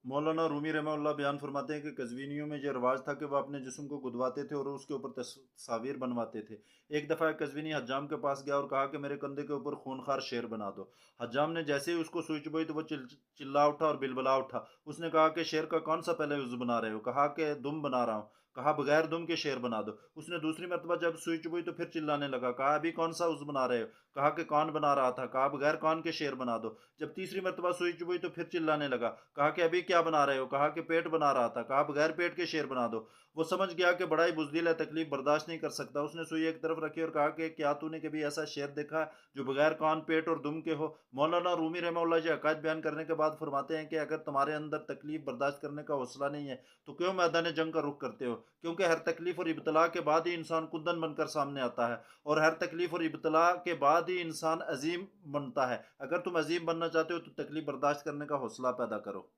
मौलाना रूमी रहमतुल्लाह बयान फरमाते हैं कि कज़वीनियों में ये रिवाज था कि वह अपने जिस्म को गुदवाते थे और उसके ऊपर तस्वीर बनवाते थे। एक दफ़ा एक कज़वीनी हज्जाम के पास गया और कहा कि मेरे कंधे के ऊपर खूनखार शेर बना दो। हज्जाम ने जैसे ही उसको सुई चुभई तो वो चिल्ला उठा और बिलबला उठा। उसने कहा कि शेर का कौन सा पहले उज़्व बना रहे हो? कहा कि दुम बना रहा हूँ। कहा बगैर दुम के शेर बना दो। उसने दूसरी मरतबा जब सुई चुभई तो फिर चिल्लाने लगा। कहा अभी कौन सा उज़्व बना रहे हो? कहा कि कान बना रहा था। कहा बगैर कान के शेर बना दो। जब तीसरी मरतबा सुई चुभई तो फिर चिल्लाने लगा। कहा कि अभी क्या बना रहे हो? कहा कि पेट बना रहा था। कहा बगैर पेट के शेर बना दो। वो समझ गया कि बड़ा ही बुज़दिल है, तकलीफ बर्दाश्त नहीं कर सकता। उसने सुई एक तरफ रखी और कहा कि क्या तूने कभी ऐसा शेर देखा है जो बगैर कान, पेट और दुम के हो? मौलाना रूमी रहमतुल्लाह जी अकायद बयान करने के बाद फरमाते हैं कि अगर तुम्हारे अंदर तकलीफ बर्दाश्त करने का हौसला नहीं है तो क्यों मैदान जंग का रुख करते हो? क्योंकि हर तकलीफ और इब्तला के बाद ही इंसान कुंदन बनकर सामने आता है और हर तकलीफ और इब्तला के बाद ही इंसान अजीम बनता है। अगर तुम अजीम बनना चाहते हो तो तकलीफ बर्दाश्त करने का हौसला पैदा करो।